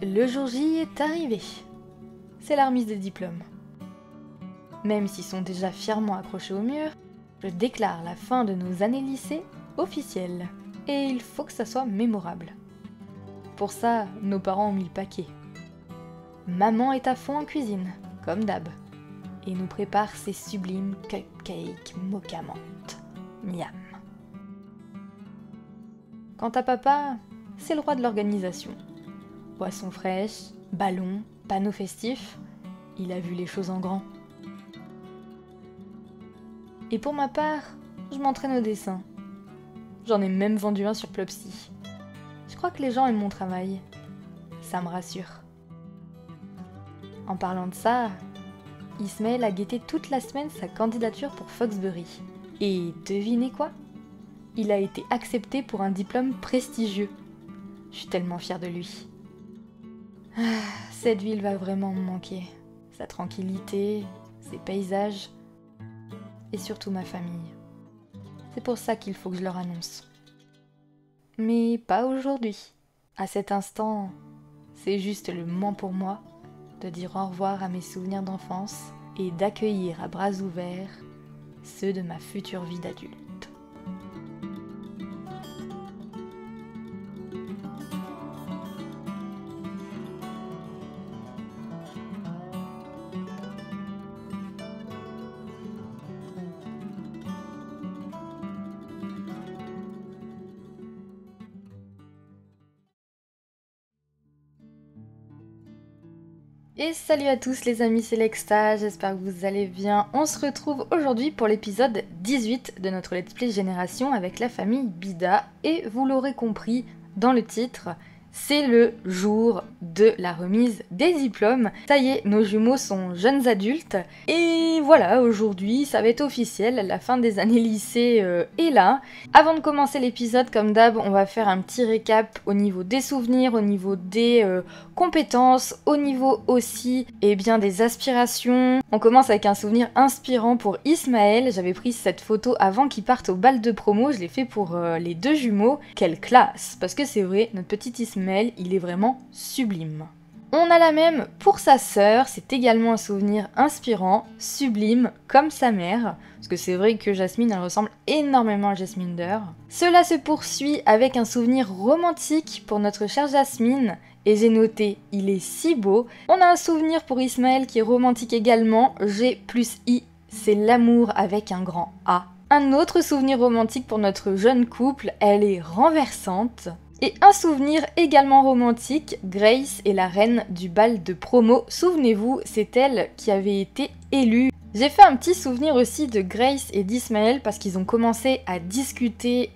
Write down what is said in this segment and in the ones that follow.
Le jour J est arrivé. C'est la remise des diplômes. Même s'ils sont déjà fièrement accrochés au mur, je déclare la fin de nos années lycée officielle. Et il faut que ça soit mémorable. Pour ça, nos parents ont mis le paquet. Maman est à fond en cuisine, comme d'hab, et nous prépare ses sublimes cupcakes mocha menthe. Miam. Quant à papa, c'est le roi de l'organisation. Boissons fraîches, ballons, panneaux festifs, il a vu les choses en grand. Et pour ma part, je m'entraîne au dessin. J'en ai même vendu un sur Plopsy. Je crois que les gens aiment mon travail. Ça me rassure. En parlant de ça, Ismaël a guetté toute la semaine sa candidature pour Foxbury. Et devinez quoi ? Il a été accepté pour un diplôme prestigieux. Je suis tellement fière de lui. Cette ville va vraiment me manquer. Sa tranquillité, ses paysages et surtout ma famille. C'est pour ça qu'il faut que je leur annonce. Mais pas aujourd'hui. À cet instant, c'est juste le moment pour moi de dire au revoir à mes souvenirs d'enfance et d'accueillir à bras ouverts ceux de ma future vie d'adulte. Et salut à tous les amis, c'est Lexta, j'espère que vous allez bien. On se retrouve aujourd'hui pour l'épisode 18 de notre Let's Play Génération avec la famille Bida. Et vous l'aurez compris dans le titre, c'est le jour de la remise des diplômes. Ça y est, nos jumeaux sont jeunes adultes. Et voilà, aujourd'hui, ça va être officiel, la fin des années lycée est là. Avant de commencer l'épisode, comme d'hab, on va faire un petit récap au niveau des souvenirs, au niveau des compétences, au niveau aussi des aspirations. On commence avec un souvenir inspirant pour Ismaël. J'avais pris cette photo avant qu'il parte au bal de promo, je l'ai fait pour les deux jumeaux. Quelle classe! Parce que c'est vrai, notre petit Ismaël, il est vraiment sublime. On a la même pour sa sœur, c'est également un souvenir inspirant, sublime, comme sa mère, parce que c'est vrai que Jasmine, elle ressemble énormément à Jasminder. Cela se poursuit avec un souvenir romantique pour notre chère Jasmine, et j'ai noté, il est si beau. On a un souvenir pour Ismaël qui est romantique également, G plus I, c'est l'amour avec un grand A. Un autre souvenir romantique pour notre jeune couple, elle est renversante. Et un souvenir également romantique, Grace est la reine du bal de promo. Souvenez-vous, c'est elle qui avait été élue. J'ai fait un petit souvenir aussi de Grace et d'Ismaël parce qu'ils ont commencé à discuter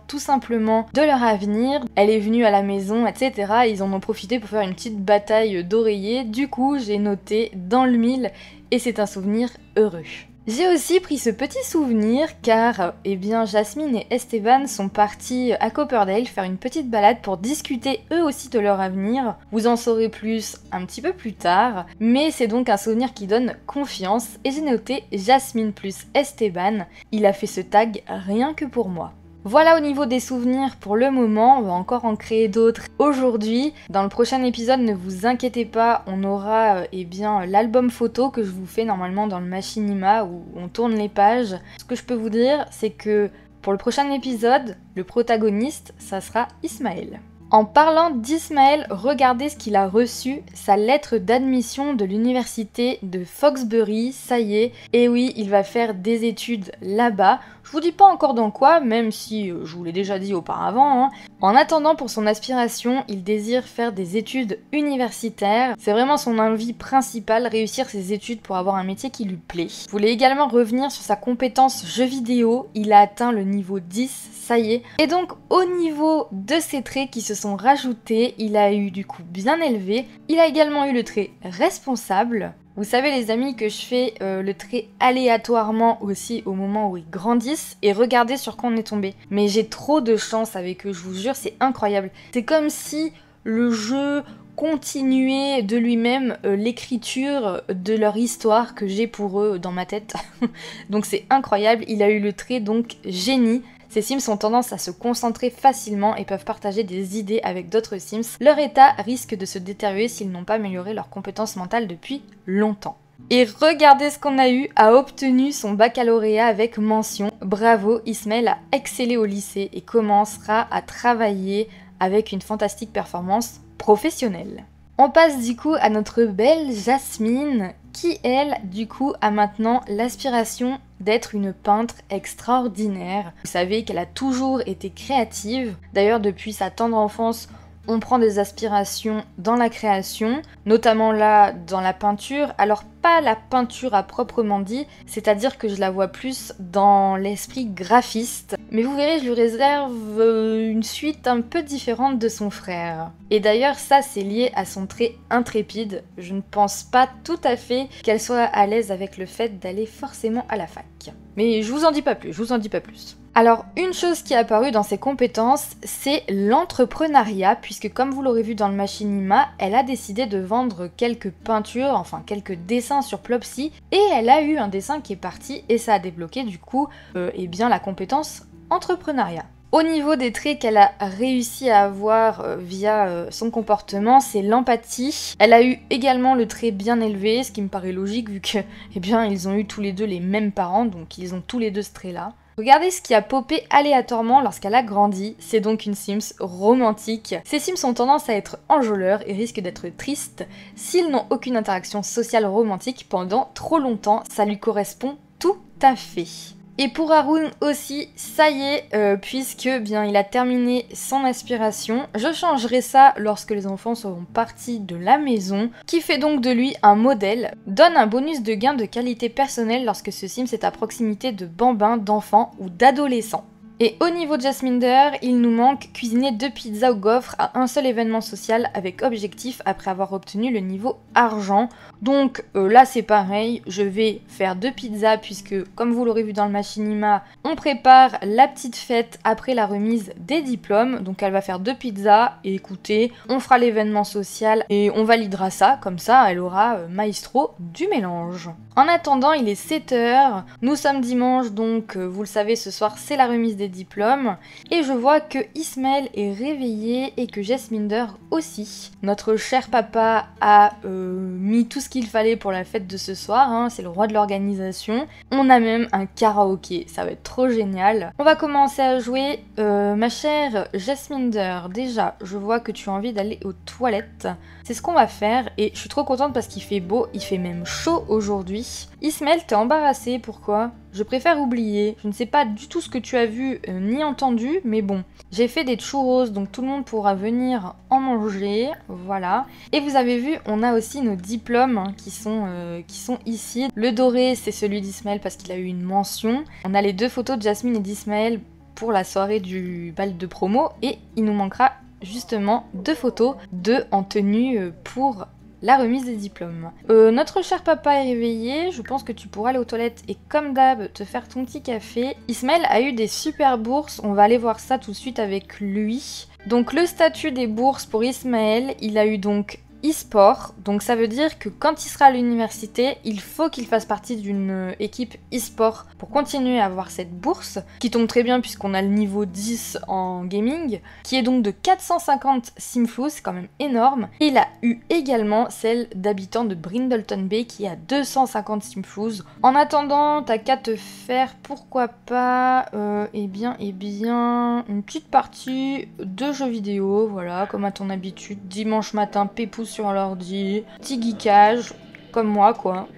tout simplement de leur avenir. Elle est venue à la maison, etc. Ils en ont profité pour faire une petite bataille d'oreiller. Du coup, j'ai noté dans le mille et c'est un souvenir heureux. J'ai aussi pris ce petit souvenir car Jasmine et Esteban sont partis à Copperdale faire une petite balade pour discuter eux aussi de leur avenir. Vous en saurez plus un petit peu plus tard, mais c'est donc un souvenir qui donne confiance et j'ai noté Jasmine plus Esteban. Il a fait ce tag rien que pour moi. Voilà au niveau des souvenirs pour le moment, on va encore en créer d'autres aujourd'hui. Dans le prochain épisode, ne vous inquiétez pas, on aura l'album photo que je vous fais normalement dans le Machinima où on tourne les pages. Ce que je peux vous dire, c'est que pour le prochain épisode, le protagoniste, ça sera Ismaël. En parlant d'Ismaël, regardez ce qu'il a reçu, sa lettre d'admission de l'université de Foxbury, ça y est. Et oui, il va faire des études là-bas. Je vous dis pas encore dans quoi, même si je vous l'ai déjà dit auparavant. En attendant, pour son aspiration, il désire faire des études universitaires. C'est vraiment son envie principale, réussir ses études pour avoir un métier qui lui plaît. Je voulais également revenir sur sa compétence jeu vidéo. Il a atteint le niveau 10, ça y est. Et donc, au niveau de ses traits qui se sont rajoutés, il a eu du coup bien élevé. Il a également eu le trait responsable. Vous savez les amis que je fais le trait aléatoirement aussi au moment où ils grandissent et regardez sur quoi on est tombé. Mais j'ai trop de chance avec eux, je vous jure, c'est incroyable. C'est comme si le jeu continuait de lui-même l'écriture de leur histoire que j'ai pour eux dans ma tête. Donc c'est incroyable, il a eu le trait donc génie. Ces Sims ont tendance à se concentrer facilement et peuvent partager des idées avec d'autres Sims. Leur état risque de se détériorer s'ils n'ont pas amélioré leurs compétences mentales depuis longtemps. Et regardez ce qu'on a obtenu son baccalauréat avec mention. Bravo, Ismaël a excellé au lycée et commencera à travailler avec une fantastique performance professionnelle. On passe du coup à notre belle Jasmine qui, elle, du coup, a maintenant l'aspiration d'être une peintre extraordinaire. Vous savez qu'elle a toujours été créative. D'ailleurs, depuis sa tendre enfance, on prend des aspirations dans la création, notamment là dans la peinture. Alors pas la peinture à proprement dit, c'est-à-dire que je la vois plus dans l'esprit graphiste. Mais vous verrez, je lui réserve une suite un peu différente de son frère. Et d'ailleurs, ça c'est lié à son trait intrépide. Je ne pense pas tout à fait qu'elle soit à l'aise avec le fait d'aller forcément à la fac. Mais je vous en dis pas plus, Alors, une chose qui est apparue dans ses compétences, c'est l'entrepreneuriat, puisque comme vous l'aurez vu dans le machinima, elle a décidé de vendre quelques peintures, enfin quelques dessins sur Plopsy, et elle a eu un dessin qui est parti, et ça a débloqué du coup, eh bien la compétence entrepreneuriat. Au niveau des traits qu'elle a réussi à avoir via son comportement, c'est l'empathie. Elle a eu également le trait bien élevé, ce qui me paraît logique vu que, eh bien, ils ont eu tous les deux les mêmes parents, donc ils ont tous les deux ce trait-là. Regardez ce qui a popé aléatoirement lorsqu'elle a grandi, c'est donc une Sims romantique. Ces Sims ont tendance à être enjôleurs et risquent d'être tristes s'ils n'ont aucune interaction sociale romantique pendant trop longtemps, ça lui correspond tout à fait. Et pour Haroun aussi, ça y est, puisque bien il a terminé son aspiration. Je changerai ça lorsque les enfants seront partis de la maison, qui fait donc de lui un modèle, donne un bonus de gain de qualité personnelle lorsque ce Sims est à proximité de bambins, d'enfants ou d'adolescents. Et au niveau de Jasminder, il nous manque cuisiner 2 pizzas au gaufre à un seul événement social avec objectif après avoir obtenu le niveau argent. Donc là c'est pareil, je vais faire 2 pizzas puisque comme vous l'aurez vu dans le machinima, on prépare la petite fête après la remise des diplômes. Donc elle va faire 2 pizzas et écoutez, on fera l'événement social et on validera ça, comme ça elle aura maestro du mélange. En attendant, il est 7h, nous sommes dimanche donc vous le savez ce soir c'est la remise des diplômes et je vois que Ismaël est réveillé et que Jasminder aussi. Notre cher papa a mis tout ce qu'il fallait pour la fête de ce soir, hein, c'est le roi de l'organisation. On a même un karaoké, ça va être trop génial. On va commencer à jouer. Ma chère Jasminder, déjà je vois que tu as envie d'aller aux toilettes. C'est ce qu'on va faire et je suis trop contente parce qu'il fait beau, il fait même chaud aujourd'hui. Ismaël, t'es embarrassé, pourquoi ? Je préfère oublier, je ne sais pas du tout ce que tu as vu ni entendu, mais bon. J'ai fait des churros, donc tout le monde pourra venir en manger, voilà. Et vous avez vu, on a aussi nos diplômes hein, qui sont ici. Le doré, c'est celui d'Ismaël parce qu'il a eu une mention. On a les 2 photos de Jasmine et d'Ismaël pour la soirée du bal de promo et il nous manquera justement 2 photos en tenue pour la remise des diplômes. Notre cher papa est réveillé, je pense que tu pourras aller aux toilettes et comme d'hab te faire ton petit café. Ismaël a eu des super bourses, on va aller voir ça tout de suite avec lui. Donc le statut des bourses pour Ismaël, il a eu donc e-sport, donc ça veut dire que quand il sera à l'université, il faut qu'il fasse partie d'une équipe e-sport pour continuer à avoir cette bourse, qui tombe très bien puisqu'on a le niveau 10 en gaming, qui est donc de 450 simflous, c'est quand même énorme, et il a eu également celle d'habitant de Brindleton Bay qui a 250 simflous. En attendant, t'as qu'à te faire, pourquoi pas, eh bien, une petite partie de jeux vidéo, voilà, comme à ton habitude, dimanche matin, pépouze sur l'ordi, petit geekage, comme moi quoi.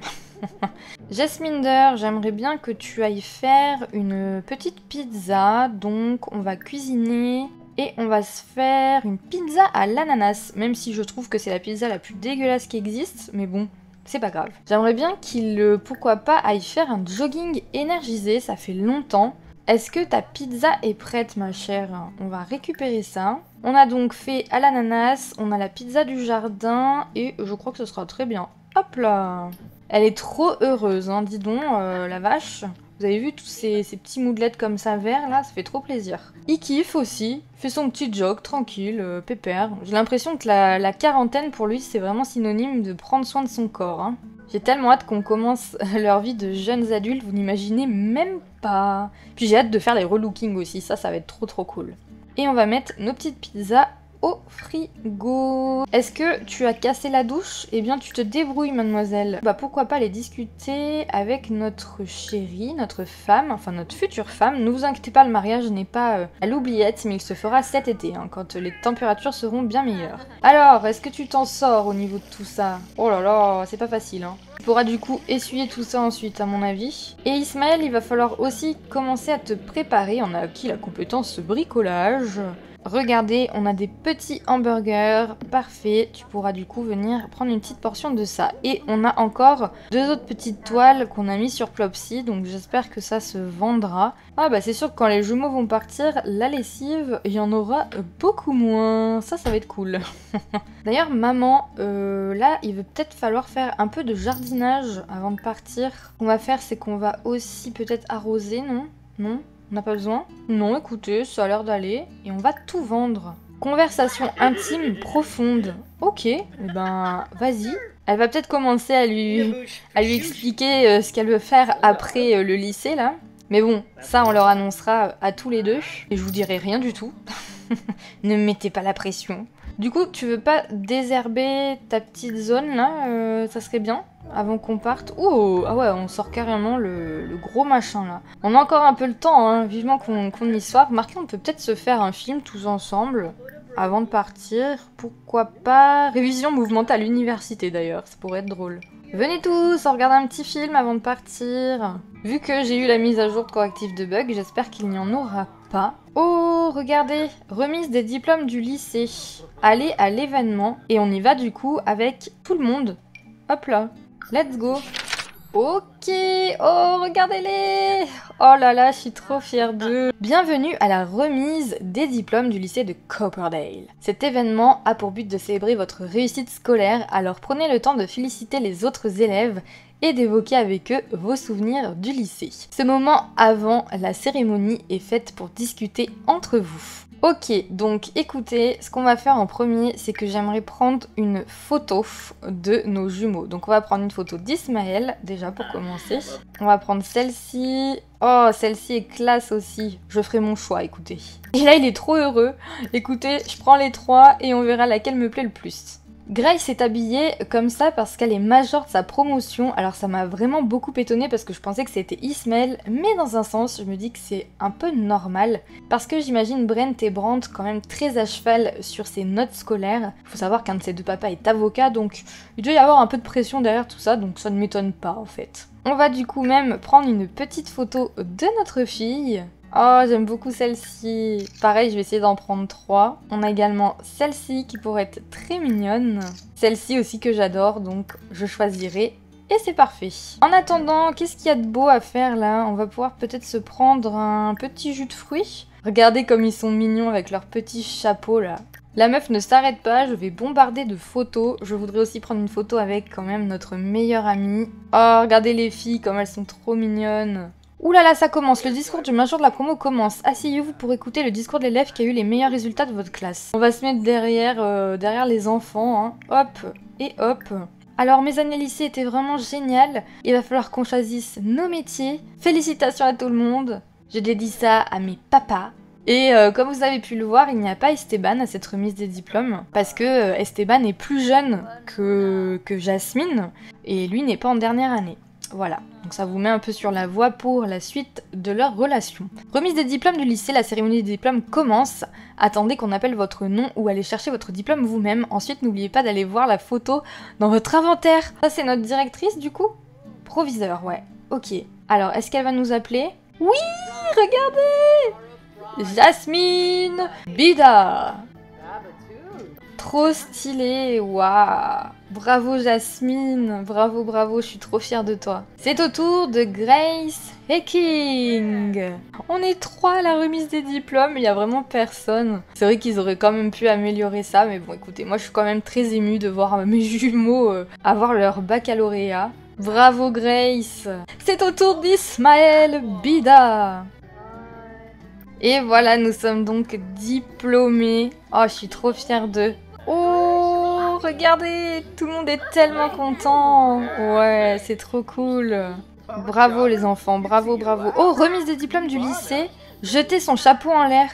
Jasminder, j'aimerais bien que tu ailles faire une petite pizza, donc on va cuisiner et on va se faire une pizza à l'ananas, même si je trouve que c'est la pizza la plus dégueulasse qui existe, mais bon, c'est pas grave. J'aimerais bien qu'il, pourquoi pas, aille faire un jogging énergisé, ça fait longtemps. Est-ce que ta pizza est prête ma chère? On va récupérer ça. On a donc fait à l'ananas, on a la pizza du jardin et je crois que ce sera très bien. Hop là! Elle est trop heureuse, hein, dis donc, la vache. Vous avez vu tous ces petits moodlettes comme ça verts là, ça fait trop plaisir. Il kiffe aussi, fait son petit jog tranquille, pépère. J'ai l'impression que la quarantaine pour lui c'est vraiment synonyme de prendre soin de son corps. Hein. J'ai tellement hâte qu'on commence leur vie de jeunes adultes, vous n'imaginez même sympa. Puis j'ai hâte de faire les relookings aussi, ça va être trop cool. Et on va mettre nos petites pizzas au frigo. Est-ce que tu as cassé la douche? Eh bien tu te débrouilles mademoiselle. Bah pourquoi pas aller discuter avec notre chérie, notre femme, enfin notre future femme. Ne vous inquiétez pas, le mariage n'est pas à l'oubliette, mais il se fera cet été, hein, quand les températures seront bien meilleures. Alors, est-ce que tu t'en sors au niveau de tout ça? Oh là là, c'est pas facile hein. Tu pourras du coup essuyer tout ça ensuite à mon avis. Et Ismaël, il va falloir aussi commencer à te préparer. On a acquis la compétence bricolage. Regardez, on a des petits hamburgers, parfait, tu pourras du coup venir prendre une petite portion de ça. Et on a encore 2 autres petites toiles qu'on a mis sur Plopsy, donc j'espère que ça se vendra. Ah bah c'est sûr que quand les jumeaux vont partir, la lessive, il y en aura beaucoup moins, ça va être cool. D'ailleurs maman, là il va peut-être falloir faire un peu de jardinage avant de partir. Ce qu'on va faire c'est qu'on va aussi peut-être arroser, non? Non? On n'a pas besoin? Non, écoutez, ça a l'air d'aller. Et on va tout vendre. Conversation intime profonde. Ok, eh ben, vas-y. Elle va peut-être commencer à lui expliquer ce qu'elle veut faire après le lycée, là. Mais bon, ça, on leur annoncera à tous les deux. Et je vous dirai rien du tout. Ne me mettez pas la pression. Du coup, tu veux pas désherber ta petite zone, là? Ça serait bien avant qu'on parte. Oh, ah ouais, on sort carrément le gros machin là. On a encore un peu le temps, hein, vivement qu'on y soit. Remarquez, on peut peut-être se faire un film tous ensemble avant de partir. Pourquoi pas? Révision mouvementée à l'université d'ailleurs, ça pourrait être drôle. Venez tous, on regarde un petit film avant de partir. Vu que j'ai eu la mise à jour de correctif de bugs, j'espère qu'il n'y en aura pas. Oh, regardez, remise des diplômes du lycée. Allez à l'événement et on y va du coup avec tout le monde. Hop là. Let's go. Ok, oh regardez-les. Oh là là, je suis trop fière d'eux. Bienvenue à la remise des diplômes du lycée de Copperdale. Cet événement a pour but de célébrer votre réussite scolaire, alors prenez le temps de féliciter les autres élèves et d'évoquer avec eux vos souvenirs du lycée. Ce moment avant la cérémonie est fait pour discuter entre vous. Ok, donc écoutez, ce qu'on va faire en premier, c'est que j'aimerais prendre une photo de nos jumeaux. Donc on va prendre une photo d'Ismaël, déjà pour commencer. On va prendre celle-ci. Oh, celle-ci est classe aussi. Je ferai mon choix, écoutez. Et là, il est trop heureux. Écoutez, je prends les 3 et on verra laquelle me plaît le plus. Grace est habillée comme ça parce qu'elle est majeure de sa promotion, alors ça m'a vraiment beaucoup étonnée parce que je pensais que c'était Ismaël, mais dans un sens je me dis que c'est un peu normal parce que j'imagine Brent et Brandt quand même très à cheval sur ses notes scolaires. Il faut savoir qu'un de ses deux papas est avocat, donc il doit y avoir un peu de pression derrière tout ça, donc ça ne m'étonne pas en fait. On va du coup même prendre une petite photo de notre fille. Oh, j'aime beaucoup celle-ci. Pareil, je vais essayer d'en prendre 3. On a également celle-ci qui pourrait être très mignonne. Celle-ci aussi que j'adore, donc je choisirai. Et c'est parfait. En attendant, qu'est-ce qu'il y a de beau à faire là? On va pouvoir peut-être se prendre un petit jus de fruits. Regardez comme ils sont mignons avec leurs petits chapeaux là. La meuf ne s'arrête pas, je vais bombarder de photos. Je voudrais aussi prendre une photo avec quand même notre meilleure amie. Oh, regardez les filles comme elles sont trop mignonnes. Ouh là là, ça commence, le discours du major de la promo commence. Asseyez-vous pour écouter le discours de l'élève qui a eu les meilleurs résultats de votre classe. On va se mettre derrière les enfants, hein. Hop et hop. Alors mes années lycée étaient vraiment géniales. Il va falloir qu'on choisisse nos métiers. Félicitations à tout le monde. Je dédie ça à mes papas. Et comme vous avez pu le voir, il n'y a pas Esteban à cette remise des diplômes. Parce que Esteban est plus jeune que Jasmine. Et lui n'est pas en dernière année. Voilà, donc ça vous met un peu sur la voie pour la suite de leur relation. Remise des diplômes du lycée, la cérémonie des diplômes commence. Attendez qu'on appelle votre nom ou allez chercher votre diplôme vous-même. Ensuite, n'oubliez pas d'aller voir la photo dans votre inventaire. Ça, c'est notre directrice, du coup? Proviseur, ouais. Ok. Alors, est-ce qu'elle va nous appeler? Oui, regardez! Jasmine Bida! Trop stylé, waouh! Bravo Jasmine, bravo, bravo, je suis trop fière de toi. C'est au tour de Grace Hecking. On est 3 à la remise des diplômes, il n'y a vraiment personne. C'est vrai qu'ils auraient quand même pu améliorer ça, mais bon écoutez, moi je suis quand même très émue de voir mes jumeaux avoir leur baccalauréat. Bravo Grace. C'est au tour d'Ismaël Bida. Et voilà, nous sommes donc diplômés. Oh, je suis trop fière d'eux. Oh, regardez, tout le monde est tellement content. Ouais, c'est trop cool. Bravo les enfants, bravo, bravo. Oh, remise des diplômes du lycée. Jetez son chapeau en l'air.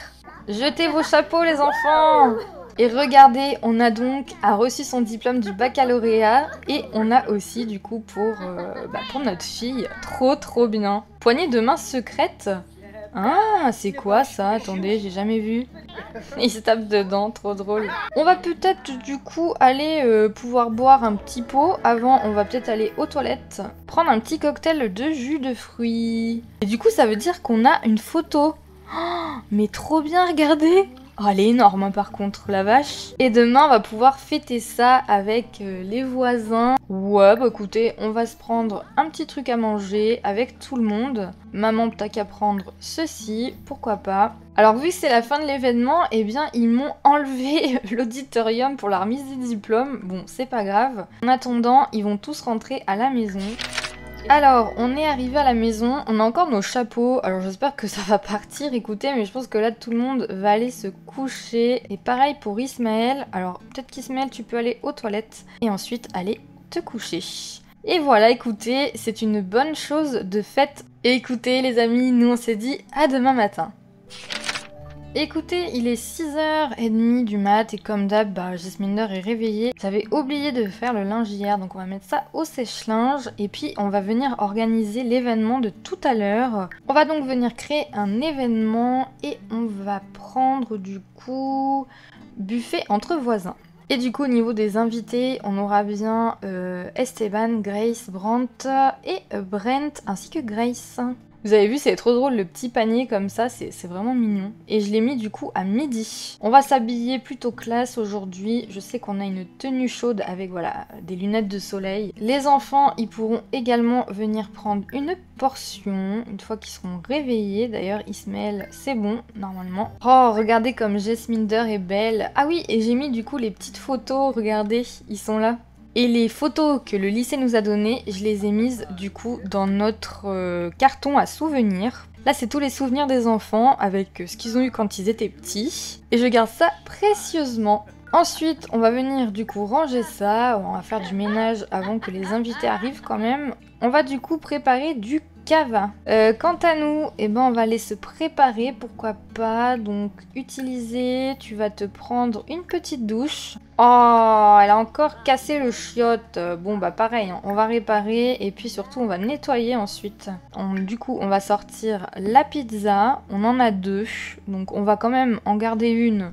Jetez vos chapeaux les enfants. Et regardez, on a donc reçu son diplôme du baccalauréat et on a aussi du coup pour notre fille, trop bien. Poignée de main secrète. Ah, c'est quoi ça? Attendez, j'ai jamais vu. Il se tape dedans, trop drôle. On va peut-être du coup aller pouvoir boire un petit pot. Avant, on va peut-être aller aux toilettes, prendre un petit cocktail de jus de fruits. Et du coup, ça veut dire qu'on a une photo. Oh, mais trop bien, regardez! Oh, elle est énorme hein, par contre, la vache. Et demain, on va pouvoir fêter ça avec les voisins. Ouais, bah écoutez, on va se prendre un petit truc à manger avec tout le monde. Maman, t'as qu'à prendre ceci, pourquoi pas. Alors vu que c'est la fin de l'événement, eh bien ils m'ont enlevé l'auditorium pour la remise des diplômes. Bon, c'est pas grave. En attendant, ils vont tous rentrer à la maison. Alors, on est arrivé à la maison, on a encore nos chapeaux, alors j'espère que ça va partir, écoutez, mais je pense que là tout le monde va aller se coucher. Et pareil pour Ismaël, alors peut-être qu'Ismaël tu peux aller aux toilettes et ensuite aller te coucher. Et voilà, écoutez, c'est une bonne chose de faite. Et écoutez les amis, nous on s'est dit à demain matin. Écoutez, il est 6h30 du mat et comme d'hab, Jasminder est réveillée. J'avais oublié de faire le linge hier, donc on va mettre ça au sèche-linge. Et puis on va venir organiser l'événement de tout à l'heure. On va donc venir créer un événement et on va prendre du coup buffet entre voisins. Et du coup au niveau des invités, on aura bien Esteban, Grace, Brandt et Brent ainsi que Grace. Vous avez vu, c'est trop drôle, le petit panier comme ça, c'est vraiment mignon. Et je l'ai mis du coup à midi. On va s'habiller plutôt classe aujourd'hui. Je sais qu'on a une tenue chaude avec voilà des lunettes de soleil. Les enfants, ils pourront également venir prendre une portion une fois qu'ils seront réveillés. D'ailleurs, Ismaël, c'est bon, normalement. Oh, regardez comme Jasminder est belle. Ah oui, et j'ai mis du coup les petites photos, regardez, ils sont là. Et les photos que le lycée nous a données, je les ai mises du coup dans notre carton à souvenirs. Là, c'est tous les souvenirs des enfants avec ce qu'ils ont eu quand ils étaient petits. Et je garde ça précieusement. Ensuite, on va venir du coup ranger ça. On va faire du ménage avant que les invités arrivent quand même. On va du coup préparer du cava. Quant à nous, on va aller se préparer, pourquoi pas. Donc, utiliser, tu vas te prendre une petite douche. Oh, elle a encore cassé le chiotte. Bon, pareil, hein, on va réparer et puis surtout, on va nettoyer ensuite. Du coup, on va sortir la pizza. On en a 2. Donc, on va quand même en garder une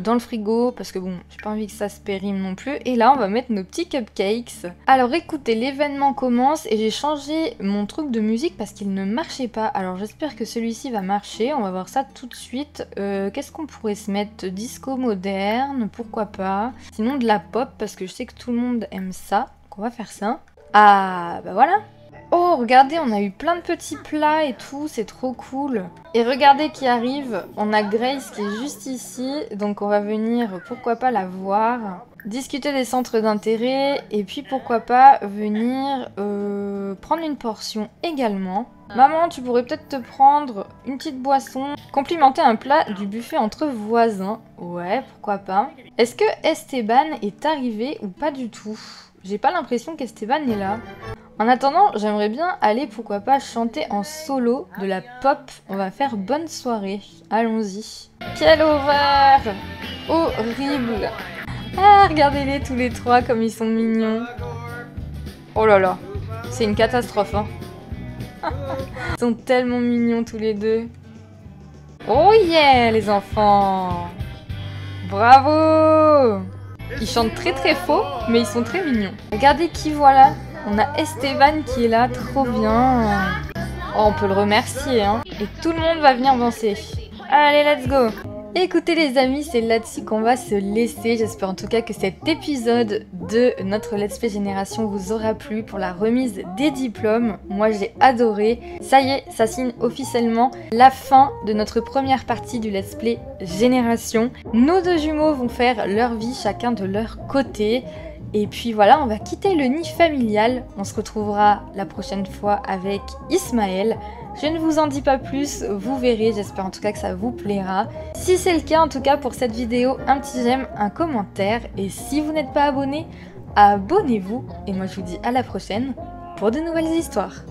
dans le frigo parce que bon, j'ai pas envie que ça se périme non plus. Et là, on va mettre nos petits cupcakes. Alors écoutez, l'événement commence et j'ai changé mon truc de musique parce qu'il ne marchait pas. Alors j'espère que celui-ci va marcher. On va voir ça tout de suite. Qu'est-ce qu'on pourrait se mettre? Disco moderne, pourquoi pas. Sinon de la pop parce que je sais que tout le monde aime ça. Donc on va faire ça. Ah, voilà. Oh, regardez, on a eu plein de petits plats et tout, c'est trop cool. Et regardez qui arrive, on a Grace qui est juste ici, donc on va venir, pourquoi pas la voir, discuter des centres d'intérêt, et puis pourquoi pas venir prendre une portion également. Maman, tu pourrais peut-être te prendre une petite boisson, complimenter un plat du buffet entre voisins. Ouais, pourquoi pas. Est-ce que Esteban est arrivé ou pas du tout? J'ai pas l'impression qu'Esteban est là. En attendant, j'aimerais bien aller, pourquoi pas, chanter en solo de la pop. On va faire bonne soirée. Allons-y. Quelle horreur! Horrible! Ah, regardez-les tous les trois comme ils sont mignons. Oh là là, c'est une catastrophe, hein. Ils sont tellement mignons tous les deux. Oh yeah, les enfants! Bravo! Ils chantent très très faux, mais ils sont très mignons. Regardez qui voilà. On a Esteban qui est là, trop bien. Oh, on peut le remercier, hein. Et tout le monde va venir danser. Allez, let's go! Écoutez les amis, c'est là-dessus qu'on va se laisser. J'espère en tout cas que cet épisode de notre Let's Play Génération vous aura plu pour la remise des diplômes. Moi j'ai adoré. Ça y est, ça signe officiellement la fin de notre première partie du Let's Play Génération. Nos deux jumeaux vont faire leur vie chacun de leur côté. Et puis voilà, on va quitter le nid familial. On se retrouvera la prochaine fois avec Ismaël. Je ne vous en dis pas plus, vous verrez, j'espère en tout cas que ça vous plaira. Si c'est le cas en tout cas pour cette vidéo, un petit j'aime, un commentaire. Et si vous n'êtes pas abonné, abonnez-vous. Et moi je vous dis à la prochaine pour de nouvelles histoires.